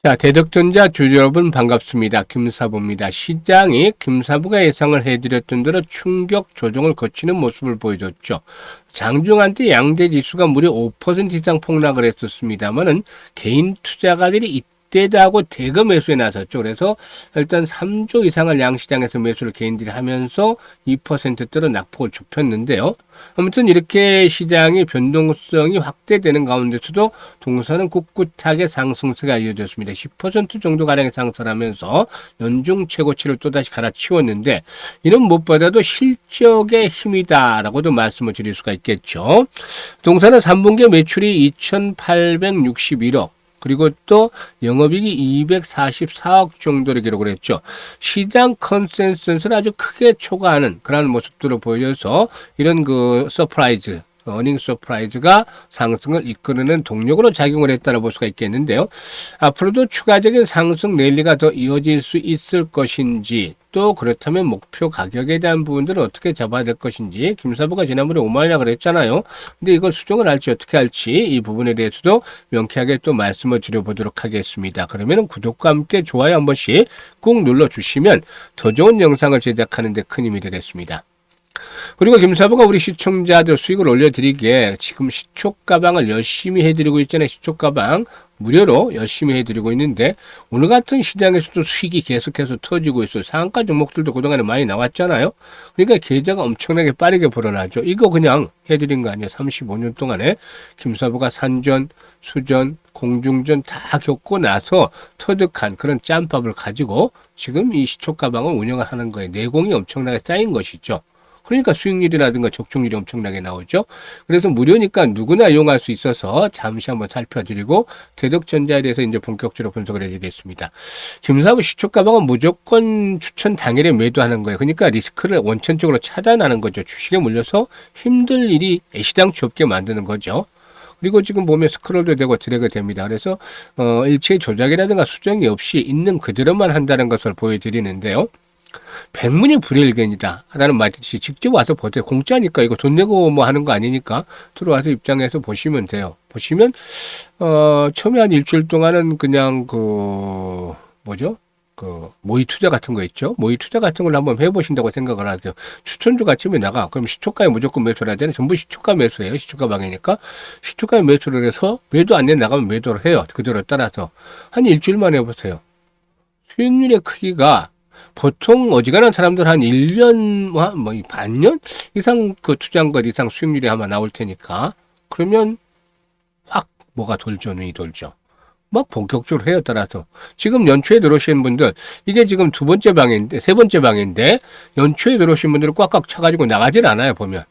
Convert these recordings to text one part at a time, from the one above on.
자, 대덕전자 주주 여러분 반갑습니다. 김사부입니다. 시장이 김사부가 예상을 해드렸던 대로 충격 조정을 거치는 모습을 보여줬죠. 장중한때 양대 지수가 무려 5% 이상 폭락을 했었습니다만은 개인 투자가들이 이때다 하고 대거 매수에 나섰죠. 그래서 일단 3조 이상을 양시장에서 매수를 개인들이 하면서 2%대로 낙폭을 좁혔는데요. 아무튼 이렇게 시장의 변동성이 확대되는 가운데서도 동사는 꿋꿋하게 상승세가 이어졌습니다. 10% 정도 가량의 상승하면서 연중 최고치를 또다시 갈아치웠는데 이는 무엇보다도 실적의 힘이다라고도 말씀을 드릴 수가 있겠죠. 동사는 3분기 매출이 2,861억 그리고 또 영업이익이 244억 정도를 기록을 했죠. 시장 컨센서스를 아주 크게 초과하는 그런 모습들을 보여줘서 이런 서프라이즈, 어닝 서프라이즈가 상승을 이끌어내는 동력으로 작용을 했다고 볼 수가 있겠는데요. 앞으로도 추가적인 상승 랠리가 더 이어질 수 있을 것인지 또 그렇다면 목표 가격에 대한 부분들은 어떻게 잡아야 될 것인지 김사부가 지난번에 5만이라고 그랬잖아요. 근데 이걸 수정을 할지 어떻게 할지 이 부분에 대해서도 명쾌하게 또 말씀을 드려보도록 하겠습니다. 그러면 구독과 함께 좋아요 한 번씩 꾹 눌러주시면 더 좋은 영상을 제작하는 데 큰 힘이 되겠습니다. 그리고 김사부가 우리 시청자들 수익을 올려드리기에 지금 시초가방을 열심히 해드리고 있잖아요. 시초가방 무료로 열심히 해드리고 있는데 오늘 같은 시장에서도 수익이 계속해서 터지고 있어요. 상한가 종목들도 그동안에 많이 나왔잖아요. 그러니까 계좌가 엄청나게 빠르게 불어나죠. 이거 그냥 해드린 거 아니에요. 35년 동안에 김사부가 산전, 수전, 공중전 다 겪고 나서 터득한 그런 짬밥을 가지고 지금 이 시초가방을 운영하는 거예요. 내공이 엄청나게 쌓인 것이죠. 그러니까 수익률이라든가 적중률이 엄청나게 나오죠. 그래서 무료니까 누구나 이용할 수 있어서 잠시 한번 살펴드리고 대덕전자에 대해서 이제 본격적으로 분석을 해드리겠습니다. 김사부 시초가방은 무조건 추천 당일에 매도하는 거예요. 그러니까 리스크를 원천적으로 차단하는 거죠. 주식에 물려서 힘들 일이 애시당초 없게 만드는 거죠. 그리고 지금 보면 스크롤도 되고 드래그 됩니다. 그래서 일체 조작이라든가 수정이 없이 있는 그대로만 한다는 것을 보여드리는데요. 백문이 불여일견이다 라는 말이지 직접 와서 보세요. 공짜니까 이거 돈 내고 뭐 하는 거 아니니까 들어와서 입장에서 보시면 돼요. 보시면 처음에 한 일주일 동안은 그냥 모의 투자 같은 거 있죠. 모의 투자 같은 걸 한번 해보신다고 생각을 하세요. 추천주가 아침에 나가. 그럼 시초가에 무조건 매수를 해야 되는 전부 시초가 매수예요. 시초가 방이니까. 시초가에 매수를 해서 매도 안 내 나가면 매도를 해요. 그대로 따라서. 한 일주일만 해보세요. 수익률의 크기가 보통 어지간한 사람들 한 1년, 반년 이상 투자한 것 이상 수익률이 아마 나올 테니까. 그러면 확 뭐가 돌죠, 눈이 돌죠. 막 본격적으로 해요, 따라서. 지금 연초에 들어오신 분들, 이게 지금 세 번째 방인데, 연초에 들어오신 분들은 꽉꽉 차가지고 나가질 않아요, 보면.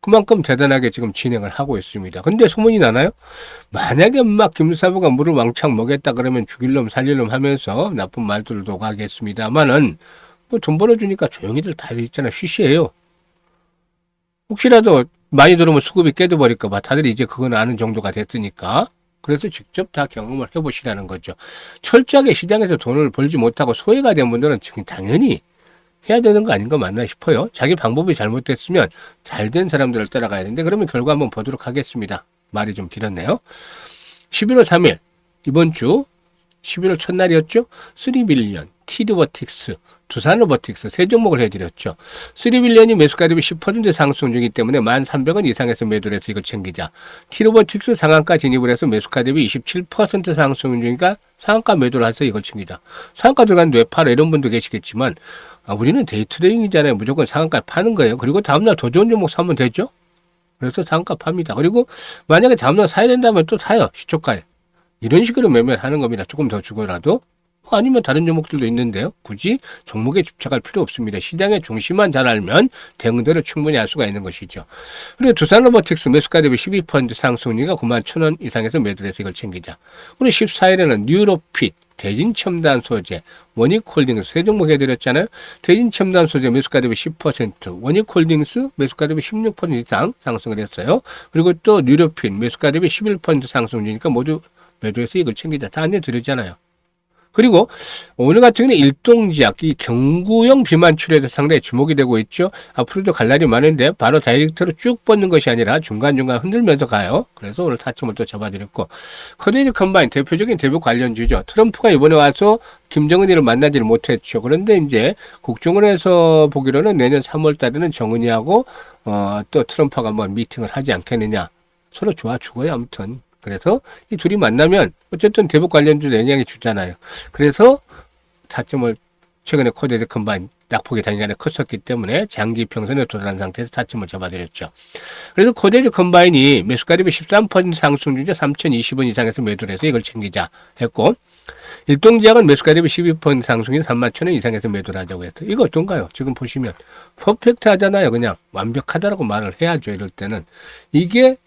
그만큼 대단하게 지금 진행을 하고 있습니다. 근데 소문이 나나요? 만약에 막 김사부가 물을 왕창 먹였다 그러면 죽일 놈 살릴 놈 하면서 나쁜 말들도 하겠습니다만은 뭐 돈 벌어주니까 조용히들 다 있잖아. 쉬쉬해요. 혹시라도 많이 들어오면 수급이 깨져버릴까 봐 다들 이제 그건 아는 정도가 됐으니까 그래서 직접 다 경험을 해보시라는 거죠. 철저하게 시장에서 돈을 벌지 못하고 소외가 된 분들은 지금 당연히 해야 되는 거 아닌가 맞나 싶어요. 자기 방법이 잘못됐으면 잘된 사람들을 따라가야 되는데 그러면 결과 한번 보도록 하겠습니다. 말이 좀 길었네요. 11월 3일 이번 주 11월 첫날이었죠. 3빌리언, 티드버틱스, 두산로보틱스 세 종목을 해드렸죠. 3빌리언이 매수가 대비 10% 상승 중이기 때문에 1,300원 이상에서 매도를 해서 이걸 챙기자. 티드버틱스 상한가 진입을 해서 매수가 대비 27% 상승 중이니까 상한가 매도를 해서 이걸 챙기자. 상한가 들어갔는데 왜 팔아 이런 분도 계시겠지만 우리는 데이트레이딩이잖아요. 무조건 상한가 파는 거예요. 그리고 다음날 더 좋은 종목 사면 되죠. 그래서 상한가 팝니다. 그리고 만약에 다음날 사야 된다면 또 사요. 시초가에. 이런 식으로 매매를 하는 겁니다. 조금 더 주고라도. 아니면 다른 종목들도 있는데요. 굳이 종목에 집착할 필요 없습니다. 시장의 중심만 잘 알면 대응대로 충분히 할 수가 있는 것이죠. 그리고 두산로보틱스 매수가 대비 12% 상승률가 91,000원 이상에서 매도를 해서 이걸 챙기자. 그리고 14일에는 뉴로핏, 대진첨단 소재, 원익홀딩스 세 종목 해드렸잖아요. 대진첨단 소재 매수가 대비 10%, 원익홀딩스 매수가 대비 16% 이상 상승을 했어요. 그리고 또 뉴로핏 매수가 대비 11% 상승률이니까 모두 매도해서 이걸 챙기자. 다 안내드렸잖아요. 그리고 오늘 같은 경우는 일동지약, 이 경구용 비만 치료에도 상당히 주목이 되고 있죠. 앞으로도 갈 날이 많은데 바로 다이렉트로 쭉 뻗는 것이 아니라 중간중간 흔들면서 가요. 그래서 오늘 타점을 또 잡아드렸고, 코데이지 컴바인 대표적인 대북 관련주죠. 트럼프가 이번에 와서 김정은이를 만나지를 못했죠. 그런데 이제 국정원에서 보기로는 내년 3월 달에는 정은이하고 또 트럼프가 한번 미팅을 하지 않겠느냐. 서로 좋아 죽어요, 아무튼. 그래서 이 둘이 만나면 어쨌든 대북 관련주 영향이 주잖아요. 그래서 타점을 최근에 코데이지 컴바인 낙폭이 단기간에 컸었기 때문에 장기 평선에 도달한 상태에서 타점을 잡아드렸죠. 그래서 코데이지 컴바인이 매수가율이 13% 상승 중에 3,020원 이상에서 매도를 해서 이걸 챙기자 했고, 일동지약은 매수가율이 12% 상승인 31,000원 이상에서 매도를 하자고 했어요. 이거 어떤가요? 지금 보시면 퍼펙트 하잖아요. 그냥 완벽하다라고 말을 해야죠. 이럴 때는. 이게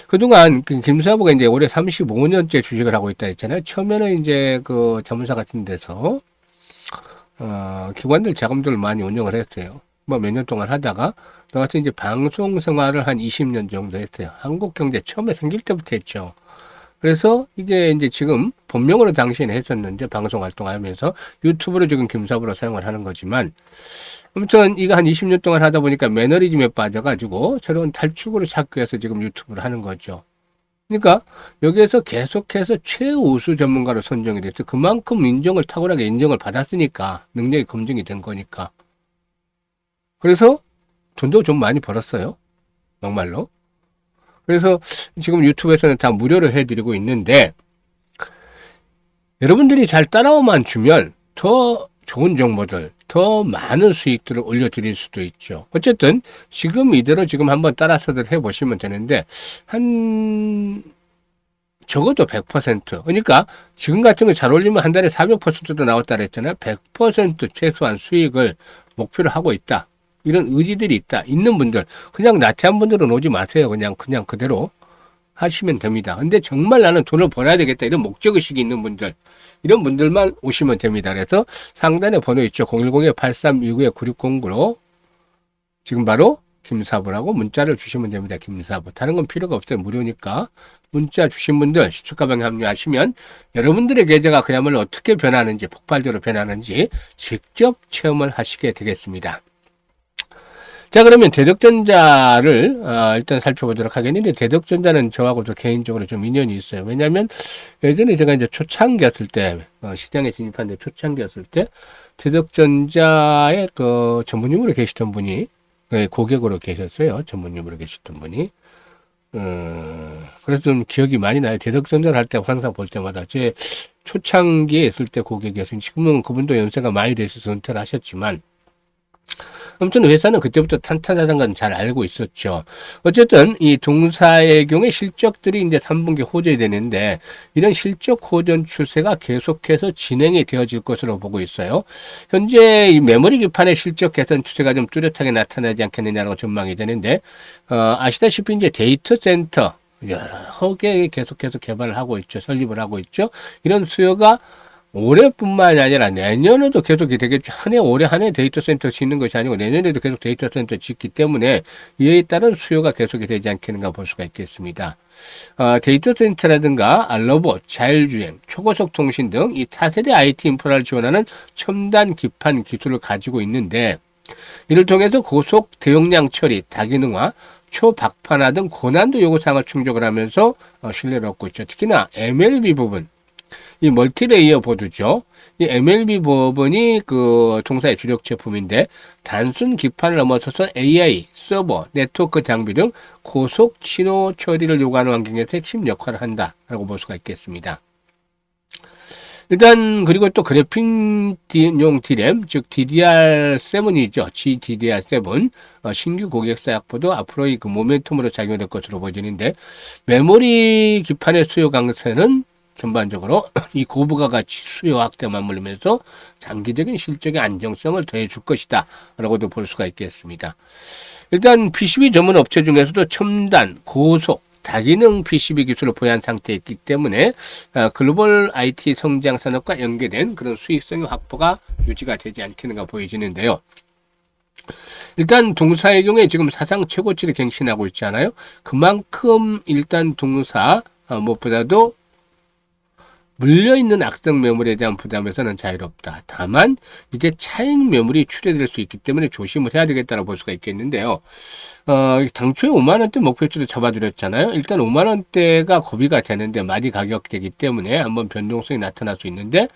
그동안 김사부가 이제 올해 35년째 주식을 하고 있다 했잖아요. 처음에는 이제 그 자문사 같은 데서 기관들 자금들을 많이 운영을 했어요. 뭐 몇 년 동안 하다가 나와서 이제 방송 생활을 한 20년 정도 했어요. 한국경제 처음에 생길 때부터 했죠. 그래서 이게 이제 지금 본명으로 당시에는 했었는데 방송 활동하면서 유튜브로 지금 김사부로 사용을 하는 거지만, 아무튼 이거 한 20년 동안 하다 보니까 매너리즘에 빠져가지고 새로운 탈출구를 찾기 위해서 지금 유튜브를 하는 거죠. 그러니까 여기에서 계속해서 최우수 전문가로 선정이 됐어. 그만큼 인정을 탁월하게 인정을 받았으니까, 능력이 검증이 된 거니까. 그래서 돈도 좀 많이 벌었어요. 정말로. 그래서 지금 유튜브에서는 다 무료로 해드리고 있는데, 여러분들이 잘 따라오만 주면 더 좋은 정보들, 더 많은 수익들을 올려드릴 수도 있죠. 어쨌든 지금 이대로 지금 한번 따라서들 해보시면 되는데, 한 적어도 100%. 그러니까 지금 같은 거 잘 올리면 한 달에 400%도 나왔다 그랬잖아요. 100% 최소한 수익을 목표로 하고 있다. 이런 의지들이 있다. 있는 분들, 그냥 나태한 분들은 오지 마세요. 그냥 그대로 하시면 됩니다. 근데 정말 나는 돈을 벌어야 되겠다. 이런 목적의식이 있는 분들, 이런 분들만 오시면 됩니다. 그래서 상단에 번호 있죠. 010-8329-9609로 지금 바로 김사부라고 문자를 주시면 됩니다. 김사부. 다른 건 필요가 없어요. 무료니까. 문자 주신 분들 시초가방에 합류하시면 여러분들의 계좌가 그야말로 어떻게 변하는지, 폭발적으로 변하는지 직접 체험을 하시게 되겠습니다. 자, 그러면 대덕전자를 일단 살펴보도록 하겠는데, 대덕전자는 저하고도 개인적으로 좀 인연이 있어요. 왜냐하면 예전에 제가 이제 초창기였을 때, 시장에 진입하는데 초창기였을 때 대덕전자의 그 전무님으로 계시던 분이, 고객으로 계셨어요. 전무님으로 계시던 분이. 그래서 좀 기억이 많이 나요. 대덕전자를 할 때 항상 볼 때마다 제 초창기에 있을 때 고객이었어요. 지금은 그분도 연세가 많이 되셔서 은퇴를 하셨지만, 아무튼 회사는 그때부터 탄탄하다는 건 잘 알고 있었죠. 어쨌든 이 동사의 경우에 실적들이 이제 3분기 호전이 되는데, 이런 실적 호전 추세가 계속해서 진행이 되어질 것으로 보고 있어요. 현재 이 메모리 기판의 실적 개선 추세가 좀 뚜렷하게 나타나지 않겠느냐라고 전망이 되는데, 아시다시피 이제 데이터 센터 여러 개 계속해서 개발을 하고 있죠. 설립을 하고 있죠. 이런 수요가 올해뿐만이 아니라 내년에도 계속이 되겠죠. 올해 한 해 데이터 센터 짓는 것이 아니고 내년에도 계속 데이터 센터 짓기 때문에 이에 따른 수요가 계속이 되지 않겠는가 볼 수가 있겠습니다. 데이터 센터라든가 로봇, 자율주행, 초고속 통신 등 이 차세대 IT 인프라를 지원하는 첨단 기판 기술을 가지고 있는데, 이를 통해서 고속 대용량 처리, 다기능화, 초박판화 등 고난도 요구사항을 충족을 하면서 신뢰를 얻고 있죠. 특히나 MLB 부분, 이 멀티레이어 보드죠. 이 MLB 부분이 그 동사의 주력 제품인데, 단순 기판을 넘어서서 AI, 서버, 네트워크 장비 등 고속 신호 처리를 요구하는 환경에서 핵심 역할을 한다라고 볼 수가 있겠습니다. 일단 그리고 또 그래픽용 D램, 즉 DDR7이죠. GDDR7 신규 고객사 확보도 앞으로의 그 모멘텀으로 작용될 것으로 보여지는데, 메모리 기판의 수요 강세는 전반적으로 이 고부가 가치 수요 확대 맞물리면서 장기적인 실적의 안정성을 더해줄 것이다 라고도 볼 수가 있겠습니다. 일단 PCB 전문 업체 중에서도 첨단, 고속, 다기능 PCB 기술을 보유한 상태에 있기 때문에 글로벌 IT 성장 산업과 연계된 그런 수익성의 확보가 유지가 되지 않겠는가 보여지는데요. 일단 동사의 경우에 지금 사상 최고치를 갱신하고 있잖아요. 그만큼 일단 동사 무엇보다도 물려있는 악성 매물에 대한 부담에서는 자유롭다. 다만 이제 차익 매물이 출회될 수 있기 때문에 조심을 해야 되겠다고 볼 수가 있겠는데요. 당초에 5만 원대 목표치로 잡아드렸잖아요. 일단 5만 원대가 고비가 되는데 많이 가격대이기 때문에 한번 변동성이 나타날 수 있는데,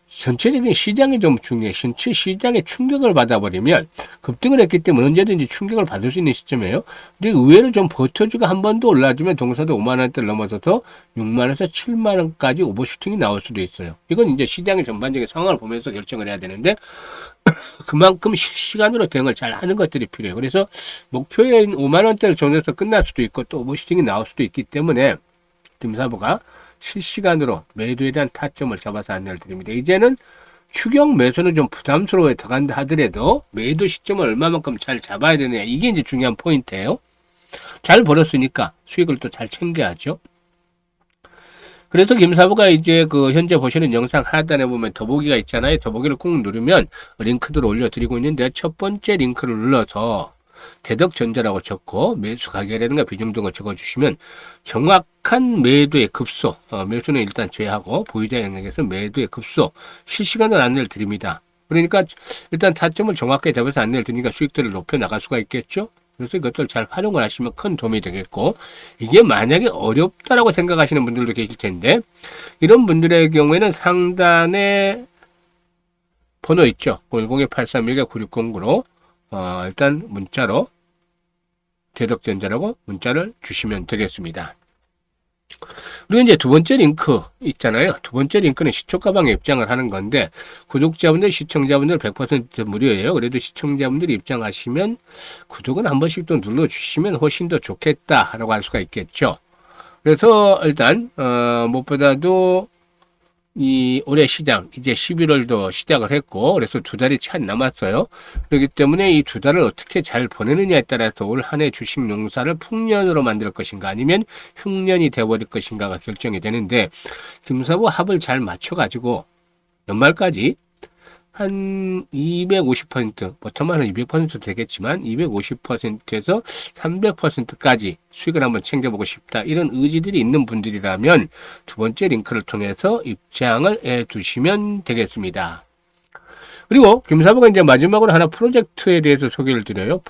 전체적인 시장이 좀 중요해. 전체 시장에 충격을 받아버리면 급등을 했기 때문에 언제든지 충격을 받을 수 있는 시점이에요. 근데 의외로 좀 버텨주고 한 번 더 올라주면 동사도 5만 원대를 넘어서서 6만 원에서 7만 원까지 오버슈팅이 나올 수도 있어요. 이건 이제 시장의 전반적인 상황을 보면서 결정을 해야 되는데, 그만큼 실시간으로 대응을 잘 하는 것들이 필요해요. 그래서 목표인 5만 원대를 정해서 끝날 수도 있고 또 오버슈팅이 나올 수도 있기 때문에 김사부가 실시간으로 매도에 대한 타점을 잡아서 안내를 드립니다. 이제는 추격 매수는 좀 부담스러워 들어간다 하더라도 매도 시점을 얼마만큼 잘 잡아야 되느냐, 이게 이제 중요한 포인트예요. 잘 벌었으니까 수익을 또 잘 챙겨야죠. 그래서 김사부가 이제 그 현재 보시는 영상 하단에 보면 더보기가 있잖아요. 더보기를 꾹 누르면 링크들을 올려드리고 있는데, 첫 번째 링크를 눌러서 대덕전자라고 적고 매수 가격이라든가 비중 등을 적어주시면 정확한 매도의 급소, 매수는 일단 제외하고 보유자 영역에서 매도의 급소 실시간으로 안내를 드립니다. 그러니까 일단 타점을 정확하게 잡아서 안내를 드리니까 수익들을 높여 나갈 수가 있겠죠. 그래서 이것들 잘 활용을 하시면 큰 도움이 되겠고, 이게 만약에 어렵다라고 생각하시는 분들도 계실 텐데, 이런 분들의 경우에는 상단에 번호 있죠. 010-831-9609로 일단 문자로 대덕전자라고 문자를 주시면 되겠습니다. 그리고 이제 두 번째 링크 있잖아요. 두 번째 링크는 시초가방에 입장을 하는 건데, 구독자분들, 시청자분들 100% 무료예요. 그래도 시청자분들이 입장하시면 구독은 한 번씩 또 눌러주시면 훨씬 더 좋겠다라고 할 수가 있겠죠. 그래서 일단 무엇보다도 이 올해 시장 이제 11월도 시작을 했고, 그래서 두 달이 채 안 남았어요. 그렇기 때문에 이 두 달을 어떻게 잘 보내느냐에 따라서 올 한 해 주식 농사를 풍년으로 만들 것인가 아니면 흉년이 되어버릴 것인가가 결정이 되는데, 김사부 합을 잘 맞춰가지고 연말까지 한 250%, 버텀하는 200% 되겠지만 250%에서 300%까지 수익을 한번 챙겨보고 싶다, 이런 의지들이 있는 분들이라면 두 번째 링크를 통해서 입장을 해 두시면 되겠습니다. 그리고 김사부가 이제 마지막으로 하나 프로젝트에 대해서 소개를 드려요.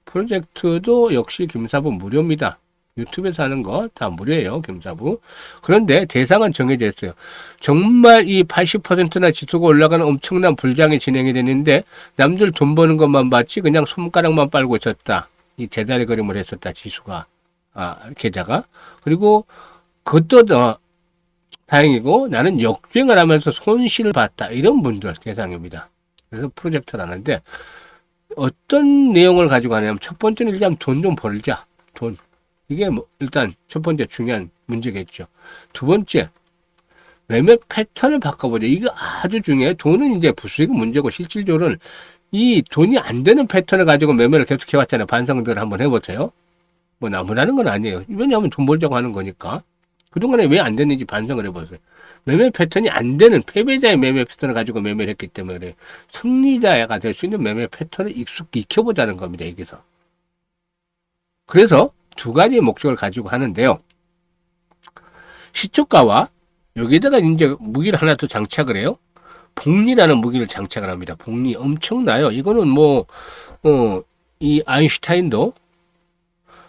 프로젝트도 역시 김사부 무료입니다. 유튜브에서 하는 거 다 무료예요, 김사부. 그런데 대상은 정해져 있어요. 정말 이 80%나 지수가 올라가는 엄청난 불장이 진행이 되는데, 남들 돈 버는 것만 봤지 그냥 손가락만 빨고 있었다. 이 제자리 그림을 했었다, 지수가. 계좌가. 그리고 그것도 다행이고, 나는 역주행을 하면서 손실을 봤다, 이런 분들 대상입니다. 그래서 프로젝트를 하는데, 어떤 내용을 가지고 하냐면, 첫 번째는 일단 돈 좀 벌자. 돈. 이게 뭐 일단 첫 번째 중요한 문제겠죠. 두 번째, 매매 패턴을 바꿔보자. 이거 아주 중요해요. 돈은 이제 부수익은 문제고, 실질적으로는 이 돈이 안 되는 패턴을 가지고 매매를 계속 해왔잖아요. 반성들 한번 해보세요. 뭐 나무라는 건 아니에요. 왜냐하면 돈 벌자고 하는 거니까. 그동안에 왜 안 됐는지 반성을 해보세요. 매매 패턴이 안 되는 패배자의 매매 패턴을 가지고 매매를 했기 때문에 그래요. 승리자가 될 수 있는 매매 패턴을 익혀보자는 겁니다, 여기서. 그래서 두 가지의 목적을 가지고 하는데요. 시초가와 여기다가 이제 무기를 하나 또 장착을 해요. 복리라는 무기를 장착을 합니다. 복리 엄청나요. 이거는 뭐, 이 아인슈타인도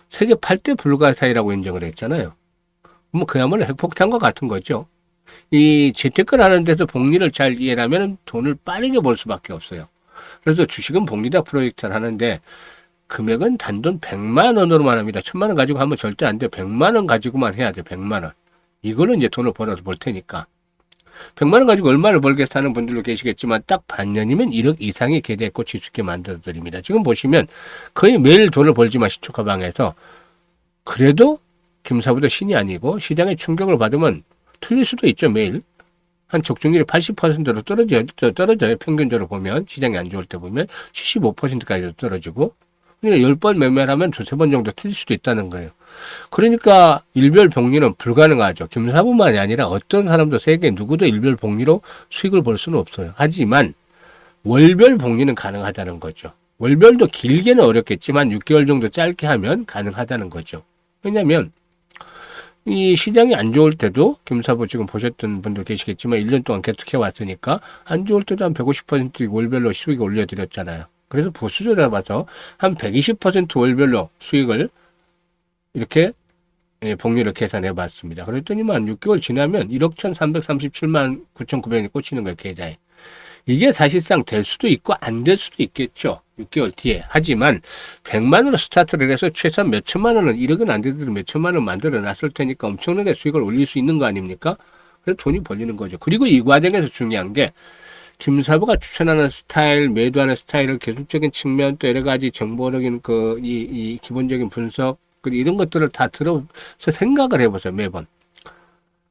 세계 8대 불가사의라고 인정을 했잖아요. 뭐 그야말로 핵폭탄과 같은 거죠. 이 재테크를 하는 데서 복리를 잘 이해하면 돈을 빠르게 벌 수밖에 없어요. 그래서 주식은 복리다 프로젝트를 하는데, 금액은 단돈 100만 원으로만 합니다. 1000만 원 가지고 하면 절대 안 돼요. 100만 원 가지고만 해야 돼요. 100만 원. 이거는 이제 돈을 벌어서 벌 테니까. 100만 원 가지고 얼마를 벌겠어 하는 분들도 계시겠지만, 딱 반년이면 1억 이상의 계좌에 꽂힐 수 있게 만들어 드립니다. 지금 보시면 거의 매일 돈을 벌지만 시초가방에서, 그래도 김사부도 신이 아니고 시장의 충격을 받으면 틀릴 수도 있죠. 매일 한 적중률이 80%로 떨어져요. 평균적으로 보면, 시장이 안 좋을 때 보면 75%까지도 떨어지고, 그러니까 10번 매매를 하면 두세 번 정도 틀릴 수도 있다는 거예요. 그러니까 일별복리는 불가능하죠. 김사부만이 아니라 어떤 사람도 세계 누구도 일별복리로 수익을 벌 수는 없어요. 하지만 월별복리는 가능하다는 거죠. 월별도 길게는 어렵겠지만 6개월 정도 짧게 하면 가능하다는 거죠. 왜냐하면 이 시장이 안 좋을 때도 김사부 지금 보셨던 분들 계시겠지만 1년 동안 계속 해왔으니까 안 좋을 때도 한 150% 월별로 수익 올려드렸잖아요. 그래서 보수적으로 잡아서 한 120% 월별로 수익을 이렇게 복리를 계산해 봤습니다. 그랬더니만 6개월 지나면 1억 1,337만 9,900원이 꽂히는 거예요, 계좌에. 이게 사실상 될 수도 있고 안 될 수도 있겠죠. 6개월 뒤에. 하지만 100만으로 스타트를 해서 최소한 몇 천만 원은 1억은 안 되더라도 몇 천만 원 만들어 놨을 테니까 엄청나게 수익을 올릴 수 있는 거 아닙니까? 그래서 돈이 벌리는 거죠. 그리고 이 과정에서 중요한 게 김사부가 추천하는 스타일, 매도하는 스타일을 계속적인 측면 또 여러 가지 정보적인 이 기본적인 분석 이런 것들을 다 들어서 생각을 해보세요. 매번.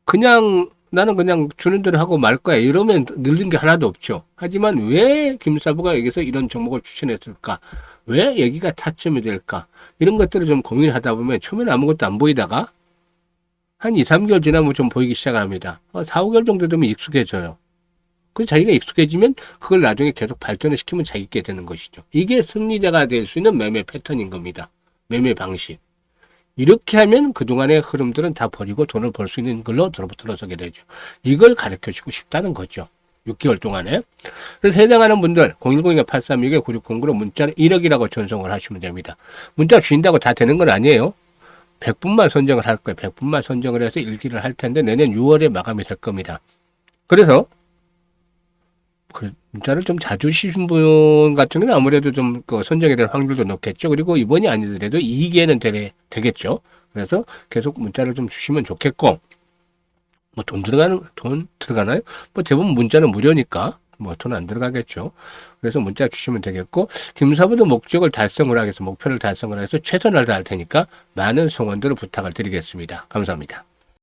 그냥 나는 그냥 주는 대로 하고 말 거야. 이러면 늘린 게 하나도 없죠. 하지만 왜 김사부가 여기서 이런 종목을 추천했을까? 왜 여기가 타점이 될까? 이런 것들을 좀 고민을 하다 보면 처음에는 아무것도 안 보이다가 한 2, 3개월 지나면 좀 보이기 시작합니다. 4, 5개월 정도 되면 익숙해져요. 그래서 자기가 익숙해지면 그걸 나중에 계속 발전을 시키면 자기 있게 되는 것이죠. 이게 승리자가 될 수 있는 매매 패턴인 겁니다. 매매 방식. 이렇게 하면 그동안의 흐름들은 다 버리고 돈을 벌 수 있는 걸로 들어서게 되죠. 이걸 가르쳐 주고 싶다는 거죠. 6개월 동안에. 그래서 해당하는 분들 010-836-9609로 문자는 1억이라고 전송을 하시면 됩니다. 문자 주신다고 다 되는 건 아니에요. 100분만 선정을 할 거예요. 100분만 선정을 해서 일기를 할 텐데 내년 6월에 마감이 될 겁니다. 그래서 문자를 좀 자주 주신 분 같은 경우는 아무래도 좀 선정이 될 확률도 높겠죠. 그리고 이번이 아니더라도 2기에는 되겠죠. 그래서 계속 문자를 좀 주시면 좋겠고, 뭐 돈 들어가나요? 뭐 대부분 문자는 무료니까 뭐 돈 안 들어가겠죠. 그래서 문자 주시면 되겠고, 김사부도 목표를 달성을 하기 위해서 최선을 다할 테니까 많은 성원들을 부탁을 드리겠습니다. 감사합니다.